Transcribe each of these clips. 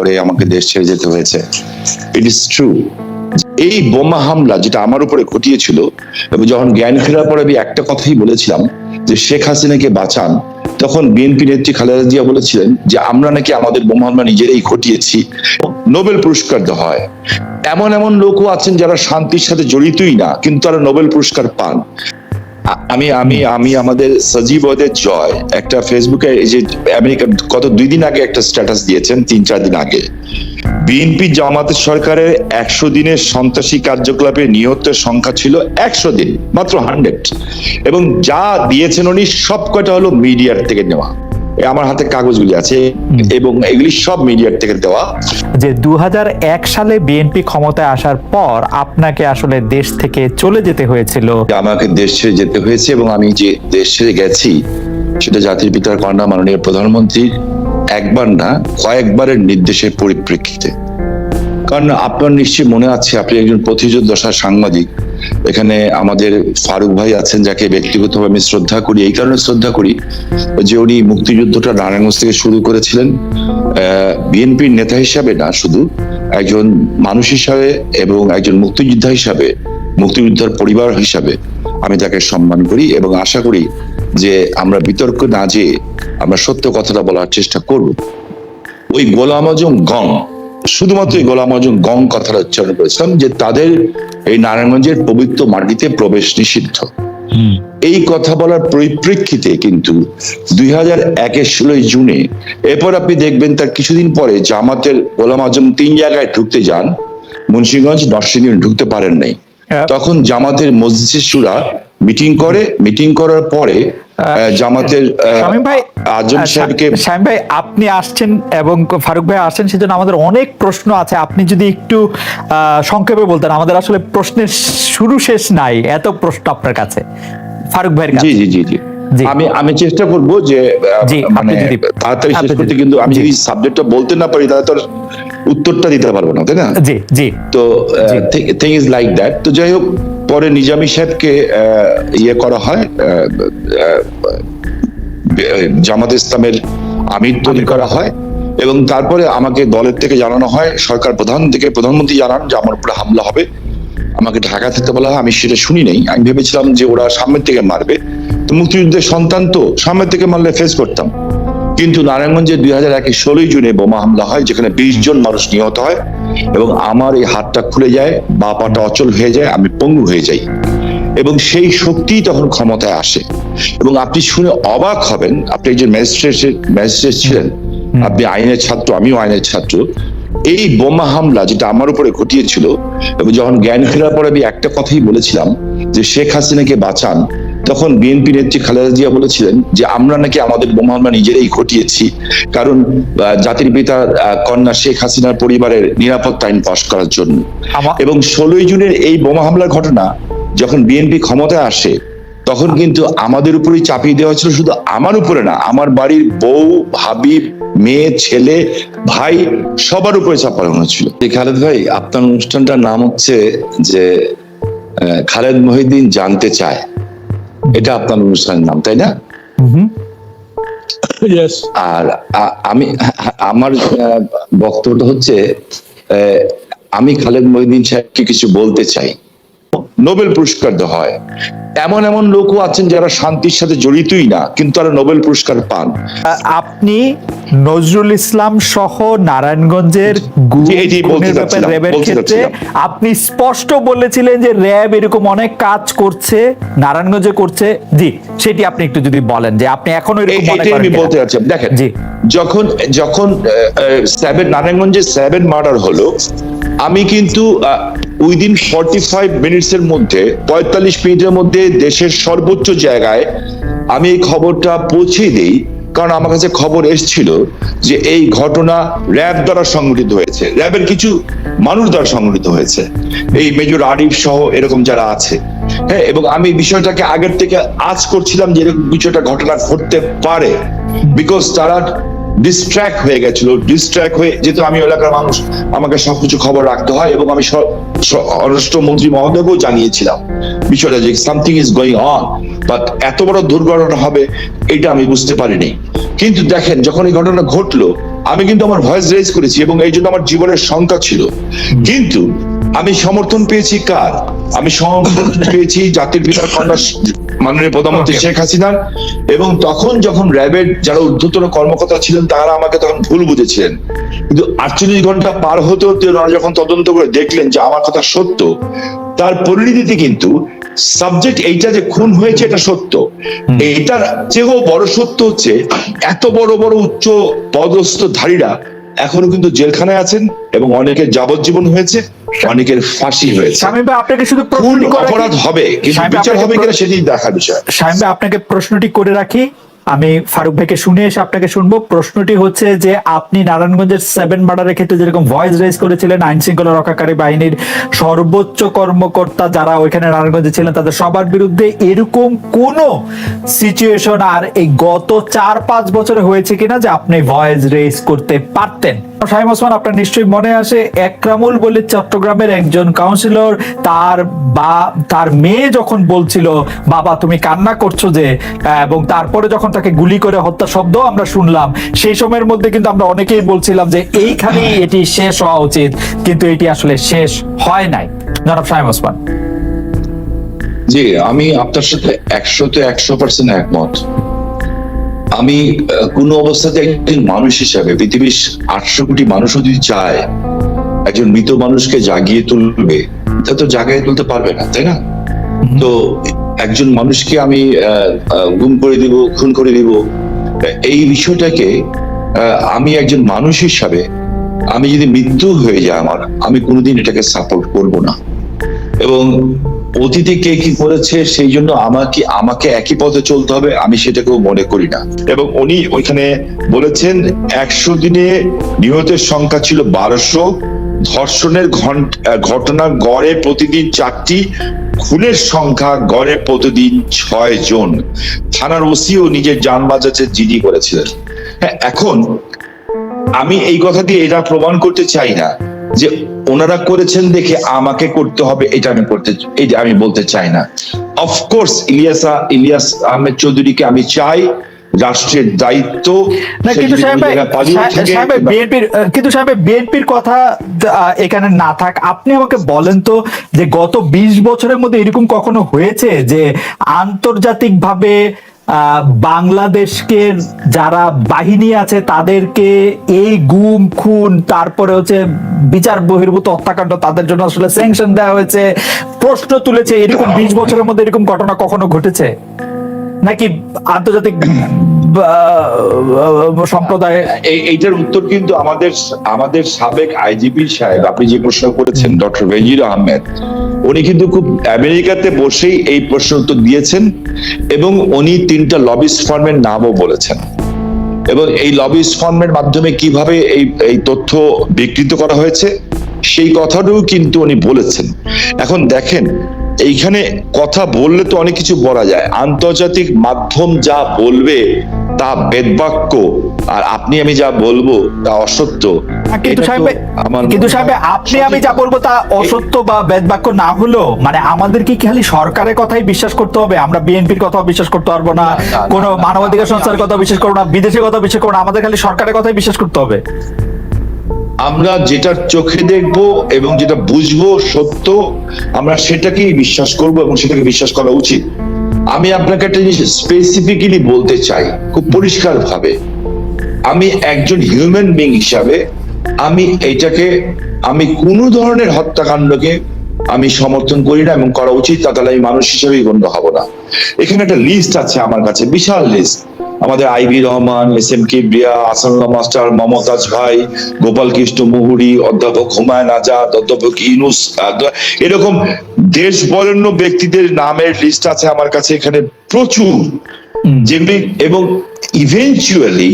করে আমাকে দেশ ছেড়ে যেতে হয়েছে। It is true. এই বোমা হামলা যেটা আমার উপরে ঘটিয়েছিল, এবং যখন জ্ঞান ফেরার পরে আমি একটা কথাই বলেছিলাম যে শেখ হাসিনাকে বাঁচান, তখন বিএনপি নেত্রী খালেদা জিয়া বলেছিলেন যে আমরা নাকি আমাদের বোমা হামলা নিজেরাই ঘটিয়েছি, নোবেল পুরস্কার দেওয়া হয়। এমন এমন লোকও আছেন যারা শান্তির সাথে জড়িতই না, কিন্তু তারা নোবেল পুরস্কার পান। আমি আমি আমি আমাদের সজীব ওদের জয় একটা ফেসবুকে এই যে আমেরিকা গত 2 দিন আগে একটা স্ট্যাটাস দিয়েছেন, 3-4 দিন আগে, বিএনপি জামাতের সরকারের 100 দিনের সন্ত্রাসী কার্যকলাপে নিহতের সংখ্যা ছিল 100 দিন, মাত্র 100, এবং যা দিয়েছেন উনি সব কয়টা হলো মিডিয়ার থেকে নেওয়া। আমার হাতে কাগজগুলি আছে এবং এগুলি সব মিডিয়ার থেকে দেওয়া। যে 2001 সালে বিএনপি ক্ষমতায় আসার পর আপনাকে আসলে দেশ থেকে চলে যেতে হয়েছিল। আমাকে দেশ ছেড়ে যেতে হয়েছে, এবং আমি যে দেশ ছেড়ে গেছি সেটা জাতির পিতার কন্যা মাননীয় প্রধানমন্ত্রীর একবার না কয়েকবারের নির্দেশের পরিপ্রেক্ষিতে। কারণ আপনার নিশ্চয়ই মনে আছে, আপনি একজন প্রতিযোদ্ধার সাংবাদিক। এখানে আমাদের ফারুক ভাই আছেন, যাকে ব্যক্তিগতভাবে আমি শ্রদ্ধা করি। এই কারণে শ্রদ্ধা করি যে উনি মুক্তিযুদ্ধটা নারায়ণগঞ্জ থেকে শুরু করেছিলেন, বিএনপির নেতা হিসাবে না, শুধু একজন মানুষ হিসাবে এবং একজন মুক্তিযোদ্ধা হিসাবে, মুক্তিযোদ্ধার পরিবার হিসাবে আমি তাকে সম্মান করি, এবং আশা করি যে আমরা বিতর্ক না যেয়ে আমরা সত্য কথাটা বলার চেষ্টা করব। ওই গোলাম আজম গং, শুধুমাত্র এই গোলাম আজম গং কথাটা উচ্চারণ করেছিলাম যে তাদের এই নারায়ণগঞ্জের পবিত্র মাটিতে প্রবেশ নিষিদ্ধ। এই কথা বলার পরিপ্রেক্ষিতে কিন্তু 2001-এর 16 জুনে, এরপর আপনি দেখবেন তার কিছুদিন পরে জামাতের গোলাম আজম 3 জায়গায় ঢুকতে যান, মুন্সিগঞ্জ, নরসিংদী ঢুকতে পারেন নাই। তখন জামাতের মজলিসে শুরা মিটিং করে, মিটিং করার পরে জামাতের শামীম ভাই, আজম সাহেবকে, শামীম ভাই আপনি আসছেন এবং ফারুক ভাই আসছেন, সেজন্য আমাদের অনেক প্রশ্ন আছে। আপনি যদি একটু সংক্ষেপে বলতেন, আমাদের আসলে প্রশ্নের শুরু শেষ নাই, এত প্রশ্ন আপনার কাছে ফারুক ভাইয়ের কাছে। জি জি জি জি আমি চেষ্টা করব যে মানে তাড়াতাড়ি শেষ করতে, কিন্তু আমি যদি সাবজেক্টটা বলতে না পারি তাহলে তো উত্তরটা দিতে পারবো না, তাই না? জি জি। তো থিং ইজ লাইক দ্যাট। তো যাই হোক, পরে নিজামী সাহেবকে ইয়ে করা হয়, জামাত ইসলামের আমির তৈরি করা হয়, এবং তারপরে আমাকে দলের থেকে জানানো হয়, সরকার প্রধান থেকে প্রধানমন্ত্রী জানান যে আমার উপরে হামলা হবে। আমাকে ঢাকা থেকে বলা হয়, আমি সেটা শুনি নাই। আমি ভেবেছিলাম যে ওরা সামনের থেকে মারবে, তো মুক্তিযুদ্ধের সন্তান তো সামনের থেকে মারলে ফেস করতাম। কিন্তু নারায়ণগঞ্জে 2001-এর 16 জুনে বোমা হামলা হয়, যেখানে 20 জন মানুষ নিহত হয়, এবং আমার এই হাতটা খুলে যায়, বা পাটা অচল হয়ে যায়, আমি পঙ্গু হয়ে যাই, এবং সেই শক্তি তখন ক্ষমতায় আসে। এবং আপনি শুনে অবাক হবেন, আপনি একজন ম্যাজিস্ট্রেট ছিলেন, আপনি আইনের ছাত্র, আমিও আইনের ছাত্র। এই বোমা হামলা যেটা আমার উপরে ঘটিয়েছিল, এবং যখন জ্ঞান ফেরার পরে আমি একটা কথাই বলেছিলাম যে শেখ হাসিনাকে বাঁচান, তখন বিএনপি নেত্রী খালেদা জিয়া বলেছিলেন যে আমরা নাকি আমাদের বোমা হামলা নিজেরাই ঘটিয়েছি, কারণ জাতির পিতার কন্যা শেখ হাসিনার পরিবারের নিরাপত্তা আইন পাশ করার জন্য। এবং 16 জুনের এই বোমা হামলার ঘটনা যখন বিএনপি ক্ষমতায় আসে, তখন কিন্তু আমাদের উপরেই চাপিয়ে দেওয়া হয়েছিল, শুধু আমার উপরে না, আমার বাড়ির বউ, ভাবি, মেয়ে, ছেলে, ভাই, সবার উপরে চাপানো হয়েছিল। খালেদ ভাই, আপনার অনুষ্ঠানটার নাম হচ্ছে যে খালেদ মহিউদ্দিন জানতে চায়, এটা আপনার অনুষ্ঠানের নাম, তাই না? আর আমার বক্তব্যটা হচ্ছে, আমি খালেদ মহিউদ্দিন সাহেবকে কিছু বলতে চাই। নোবেল পুরস্কার দেওয়া হয়। এমন এমন লোকও আছেন যারা শান্তির সাথে জড়িতই না, কিন্তু তারা নোবেল পুরস্কার পান। আপনি নজরুল ইসলাম সহ নারায়ণগঞ্জের র্যাবের ক্ষেত্রে আপনি স্পষ্ট বলেছিলেন যে র্যাব এরকম অনেক কাজ করছে, নারায়ণগঞ্জে করছে। জি, সেটি আপনি একটু যদি বলেন যে আপনি এখনো এরকম মনে করেন। আমি বলতে চাচ্ছি, দেখেন, জি, যখন নারায়ণগঞ্জে 7 মার্ডার হলো, আমি কিন্তু উইদিন 45 মিনিটসের মধ্যে, 45 মিনিটের মধ্যে দেশের সর্বোচ্চ জায়গায় আমি এই খবরটা পৌঁছে দিই, কারণ আমার কাছে খবর এসেছিল যে এই ঘটনা র্যাব দ্বারা সংগঠিত হয়েছে, র্যাবের কিছু মানুষ দ্বারা সংগঠিত হয়েছে, এই মেজর আরিফ সহ এরকম যারা আছে। হ্যাঁ, এবং আমি বিষয়টাকে আগের থেকে আজ করছিলাম যে এরকম কিছুটা ঘটনা ঘটতে পারে, বিকজ তারা ডিস্ট্র্যাক্ট হয়ে গেছিল। ডিস্ট্র্যাক্ট হয়ে, যেহেতু আমি এলাকার মানুষ, আমাকে সবকিছু খবর রাখতে হয়, এবং আমি স্বরাষ্ট্রমন্ত্রী মহোদয়কেও জানিয়েছিলাম বিষয়টা যে something is going on, but এত বড় দুর্ঘটনা হবে এটা আমি বুঝতে পারিনি। কিন্তু দেখেন, যখন এই ঘটনা ঘটলো, আমি কিন্তু আমার ভয়েস রেজ করেছি এবং এই জন্য আমার জীবনের শঙ্কা ছিল, কিন্তু আমি সমর্থন পেয়েছি কার? আমি সমর্থন পেয়েছি জাতির পিতার কন্যা মাননীয় প্রধানমন্ত্রী শেখ হাসিনার। এবং তখন যখন র্যাবের যারা ঊর্ধ্বতন কর্মকর্তা ছিলেন তারা আমাকে তখন ভুল বুঝেছিলেন, কিন্তু 48 ঘন্টা পার হতে হতে ওনারা যখন তদন্ত করে দেখলেন যে আমার কথা সত্য, তার পরিণতিতে কিন্তু সাবজেক্ট এইটা যে খুন হয়েছে এটা সত্য, এইটার চেয়েও বড় সত্য হচ্ছে এত বড় বড় উচ্চ পদস্থধারীরা এখনো কিন্তু জেলখানায় আছেন এবং অনেকের যাবজ্জীবন হয়েছে, অনেকের ফাঁসি হয়েছে। শামীম ভাই, আপনাকে শুধু কোন অপরাধ হবে কিন্তু বিচার হবে কিনা সেটি দেখার বিষয়। শামীম ভাই, আপনাকে প্রশ্নটি করে রাখি, আমি ফারুক ভাইকে শুনে এসে আপনাকে শুনবো। প্রশ্নটি হচ্ছে যে আপনি নারায়ণগঞ্জের 7 মার্ডারের ক্ষেত্রে যেরকম ভয়েস রেজ করেছিলেন, আইন শৃঙ্খলা রক্ষাকারী বাহিনীর সর্বোচ্চ কর্মকর্তা যারা ওইখানে নারায়ণগঞ্জে ছিলেন তাদের সবার বিরুদ্ধে এরকম কোন সিচুয়েশন আর এই গত 4-5 বছরে হয়েছে কিনা যে আপনি ভয়েস রেজ করতে পারতেন? শামীম ওসমান, আপনার নিশ্চয়ই মনে আসে একরামুল বলে চট্টগ্রামের একজন কাউন্সিলর, তার মেয়ে যখন বলছিল বাবা তুমি কান্না করছো যে, এবং তারপরে যখন তাকে গুলি করে হত্যা শব্দ আমরা শুনলাম, সেই সময়ের মধ্যে কিন্তু আমরা অনেকেই বলছিলাম যে এইখানেই এটি শেষ হওয়া উচিত, কিন্তু এটি আসলে শেষ হয় নাই। জনাব শামীম ওসমান। জি, আমি আপনার সাথে 100% একমত। আমি কোন অবস্থাতে একজন মানুষ হিসাবে পৃথিবীর 800 কোটি মানুষও যদি চায় একজন মৃত মানুষকে জাগিয়ে তুলবে, তা তো জাগিয়ে তুলতে পারবে না, তাই না? তো একজন মানুষকে আমি গুম করে দিব, খুন করে দিব, এই বিষয়টাকে আমি একজন মানুষ হিসাবে আমি যদি মৃত্যু হয়ে যায় আমার, আমি কোনোদিন এটাকে সাপোর্ট করব না। এবং অতীতে কে কি করেছে সেই জন্য আমাকে একই পথে চলতে হবে, আমি সেটাকেও মনে করি না। এবং উনি ওইখানে বলেছেন 100 দিনে নিহতের সংখ্যা ছিল 1200, ধর্ষণের ঘটনা গড়ে প্রতিদিন 4টি, খুনের সংখ্যা গড়ে প্রতিদিন 6 জন। থানার ওসিও নিজের যান বাঁচাতে জিডি করেছিলেন। হ্যাঁ, এখন আমি এই কথা দিয়ে এটা প্রমাণ করতে চাই না যে ওনারা করেছেন দেখে আমাকে করতে হবে, এটা আমি বলতে চাই না। অফকোর্স ইলিয়াস আহমেদ চৌধুরীকে আমি চাই রাষ্ট্রের দায়িত্ব, কিন্তু বিএনপির কথা এখানে না থাক, আপনি আমাকে বলেন তো যে গত 20 বছরের মধ্যে এরকম কখনো হয়েছে যে আন্তর্জাতিক ভাবে বাংলাদেশকে যারা বাহিনী আছে তাদেরকে এই গুম খুন তারপরে হচ্ছে বিচার বহির্ভূত হত্যাকাণ্ড তাদের জন্য আসলে স্যাংশন দেওয়া হয়েছে, প্রশ্ন তুলেছে, এরকম 20 বছরের মধ্যে এরকম ঘটনা কখনো ঘটেছে নাকি আন্তর্জাতিক সম্প্রদায়? এইটার উত্তর কিন্তু আমাদের সাবেক আইজিপি সাহেব, আপনি যে প্রশ্ন করেছেন ডক্টর বেনজির আহমেদ, উনি কিন্তু খুব আমেরিকাতে বসেই এই প্রশ্ন উত্তর দিয়েছেন এবং উনি 3টা লবিস্ট ফার্মের নামও বলেছেন এবং এই লবিস্ট ফার্মের মাধ্যমে কিভাবে এই তথ্য বিকৃত করা হয়েছে সেই কথাটাও কিন্তু উনি বলেছেন। এখন দেখেন, এইখানে কথা বললে তো অনেক কিছু বলা যায়, আন্তর্জাতিক মাধ্যম যা বলবে তা বেদবাক্য, আর আপনি আমি যা বলবো তা অসত্য। কিন্তু সাহেব আপনি আমি যা বলবো তা অসত্য বা বেদবাক্য না হলো মানে আমাদের কি খালি সরকারের কথাই বিশ্বাস করতে হবে? আমরা বিএনপির কথাও বিশ্বাস করতে পারবো না, কোন মানবাধিকার সংস্থার কথা বিশ্বাস করবো না, বিদেশের কথা বিশ্বাস করবো না, আমাদের খালি সরকারের কথাই বিশ্বাস করতে হবে? আমরা যেটা চোখে দেখবো এবং যেটা বুঝবো সত্য, আমরা সেটাকেই বিশ্বাস করব এবং সেটাকে বিশ্বাস করা উচিত। আমি আপনাকে একটা জিনিস স্পেসিফিক্যালি বলতে চাই খুব পরিষ্কার ভাবে, আমি একজন হিউম্যান বিং হিসাবে আমি কোনো ধরনের হত্যাকাণ্ডকে আমি সমর্থন করি না এবং করা উচিত না, তাহলে আমি মানুষ হিসেবেই গণ্য হব না। এখানে একটা লিস্ট আছে আমার কাছে, বিশাল লিস্ট। আমাদের IB Rahman, S M Kibria, Asanullah master, Momtaz ভাই, গোপাল কৃষ্ণ মুহুরী, অধ্যাপক হুমায়ুন আজাদ, অধ্যাপক ইউনুস, এরকম দেশ বরেণ্য ব্যক্তিদের নামের লিস্ট আছে আমার কাছে এখানে প্রচুর, যেগুলি এবং ইভেনচুয়ালি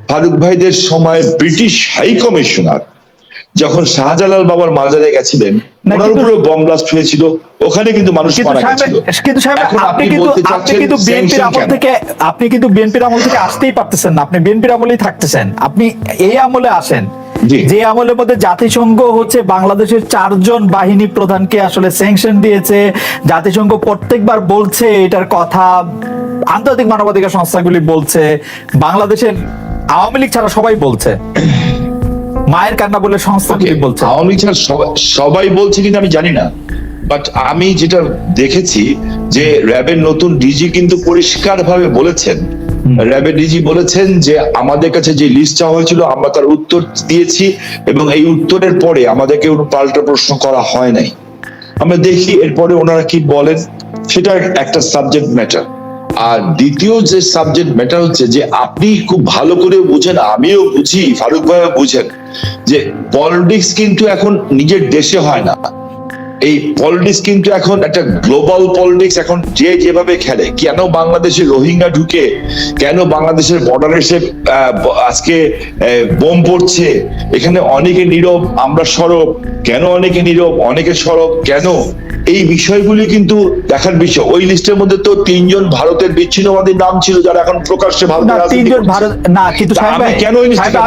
ফারুক ভাইদের সময় ব্রিটিশ হাই কমিশনার যখন শাহজালাল বাবার মাজারে গেছিলেন, ওনার উপরে বম ব্লাস্ট হয়েছিল, ওখানে কিন্তু মানুষ মারা গেছিল। আপনি কিন্তু বিএনপির আমল থেকে আসতেই পারতেছেন না, আপনি বিএনপির আমলেই থাকতেছেন, আপনি এই আমলে আসেন যে আমলের মধ্যে জাতিসংঘ হচ্ছে বাংলাদেশের 4 জন বাহিনী প্রধানকে আসলে স্যাংশন দিয়েছে, জাতিসংঘ প্রত্যেকবার বলছে এটার কথা, আন্তর্জাতিক মানবাধিকার সংস্থাগুলি বলছে, বাংলাদেশের আওয়ামী লীগ ছাড়া সবাই বলছে মায়ের কান্না বলে সংস্থাগুলি বলছে। আওয়ামী লীগ ছাড়া সবাই বলছে কিন্তু আমি জানি না, বাট আমি যেটা দেখেছি যে র্যাবের নতুন ডিজি কিন্তু পরিষ্কার ভাবে বলেছেন, র্যাবের ডিজি বলেছেন যে আমাদের কাছে যে লিস্ট চাওয়া হয়েছিল আমরা তার উত্তর দিয়েছি, এবং এই উত্তরের পরে আমাদেরকে কোনো পাল্টা প্রশ্ন করা হয় নাই। আমরা দেখি এরপরে ওনারা কি বলেন, সেটা একটা সাবজেক্ট ম্যাটার। আর দ্বিতীয় যে সাবজেক্ট ম্যাটার হচ্ছে যে আপনি খুব ভালো করে বুঝেন, আমিও বুঝি, ফারুক ভাইও বুঝেন, যে পলিটিক্স কিন্তু এখন নিজের দেশে হয় না, এই পলিটিক্স কিন্তু এখন একটা গ্লোবাল পলিটিক্স। এখন যে যেভাবে খেলে, কেন বাংলাদেশে রোহিঙ্গা ঢুকে, কেন বাংলাদেশের বর্ডারে এসে আজকে বোম পড়ছে, এখানে অনেকে নীরব আমরা সরব, কেন অনেকে নীরব অনেকে সরব কেন, এই বিষয়গুলি কিন্তু দেখার বিষয়। ওই লিস্টের মধ্যে তো 3 জন ভারতের বিচ্ছিন্নবাদীর নাম ছিল যারা এখন প্রকাশ্যে না, 3 জন ভারত না, কিন্তু কেন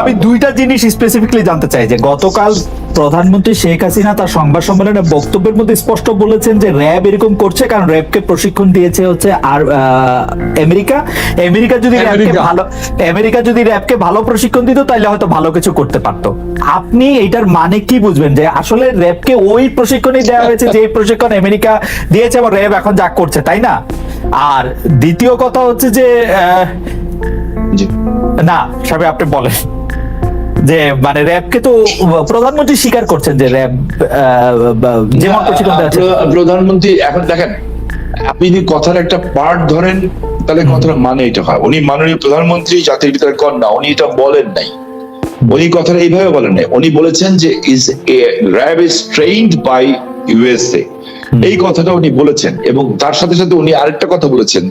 আমি দুইটা জিনিস স্পেসিফিকলি জানতে চাই। যে গতকাল প্রধানমন্ত্রী শেখ হাসিনা তার সংবাদ সম্মেলনে বক্তব্যের মধ্যে স্পষ্ট বলেছেন যে র্যাব এরকম করছে কারণ র্যাবকে প্রশিক্ষণ দিয়েছে হচ্ছে আর আমেরিকা। আমেরিকা যদি র্যাবকে ভালো প্রশিক্ষণ দিত তাহলে হয়তো ভালো কিছু করতে পারতো। আপনি এইটার মানে কি বুঝবেন যে আসলে র্যাবকে ওই প্রশিক্ষণই দেওয়া হয়েছে যে প্রশিক্ষণ আমেরিকা দিয়েছে এবং র্যাব এখন যা করছে, তাই না? আর দ্বিতীয় কথা হচ্ছে যে না সাহেব আপনি বলেন যে মানে র্যাবকে তো প্রধানমন্ত্রী স্বীকার করছেন যে র্যাব যেমন প্রধানমন্ত্রী এখন দেখেন, আপনি যদি কথার একটা পার্ট ধরেন তাহলে কথাটা মানে এটা হয়। উনি মাননীয় প্রধানমন্ত্রী জাতির পিতার কন্যা, উনি এটা বলেন নাই, উনি কথাটা এইভাবে বলেন নাই। উনি বলেছেন যে RAB is trained by USA, এই কথাটা উনি বলেছেন। এবং তার সাথে সাথে উনি আরেকটা কথা বলেছেন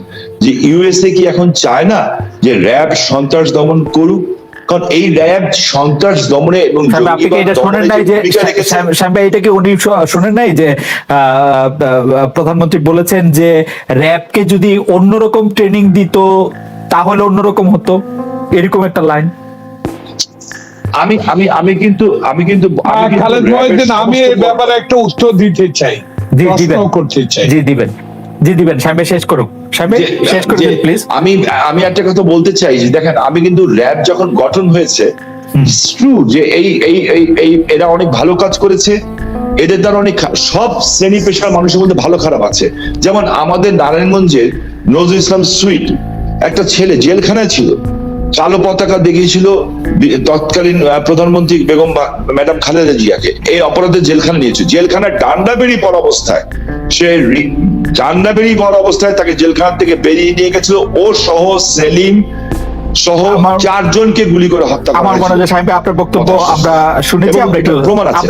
যে ইউএসএ কি এখন চায় না যে র্যাব সন্ত্রাস দমন করুক, কারণ এই র্যাব সন্ত্রাস দমনে এবং প্রধানমন্ত্রী বলেছেন যে র্যাবকে যদি অন্যরকম ট্রেনিং দিত তাহলে অন্যরকম হতো, এরকম একটা লাইন। আমি কিন্তু খালেদ মহিউদ্দিন, আমি এই ব্যাপারে একটা উত্তর দিতে চাই, করতে চাই। জি দিবেন সাহেব, শেষ করুন শেষ করুন প্লিজ। আমি একটা কথা বলতে চাই যে দেখেন, আমি কিন্তু র্যাব যখন গঠন হয়েছে যে এই এরা অনেক ভালো কাজ করেছে, এদের দ্বারা অনেক সব শ্রেণী পেশার মানুষের মধ্যে ভালো খারাপ আছে। যেমন আমাদের নারায়ণগঞ্জের নজরুল ইসলাম সুইট একটা ছেলে জেলখানায় ছিল, কালো পতাকা দেখিয়েছিল তৎকালীন প্রধানমন্ত্রী বেগম ম্যাডাম খালেদা জিয়াকে, এই অপরাধে জেলখানা নিয়েছে। জেলখানায় ডান্ডা বেরিয়ে পড়া অবস্থায়, সে ডান্ডা বেরিয়ে পড়া অবস্থায় তাকে জেলখানা থেকে বেরিয়ে নিয়ে গেছিল, ও সহ সেলিম সহ 4 জনকে গুলি করে হত্যা করা হয়েছিল। আমার মনে হয় সাহেব আপনার বক্তব্য আমরা শুনেছি, আমরা একটু প্রমাণ আছে।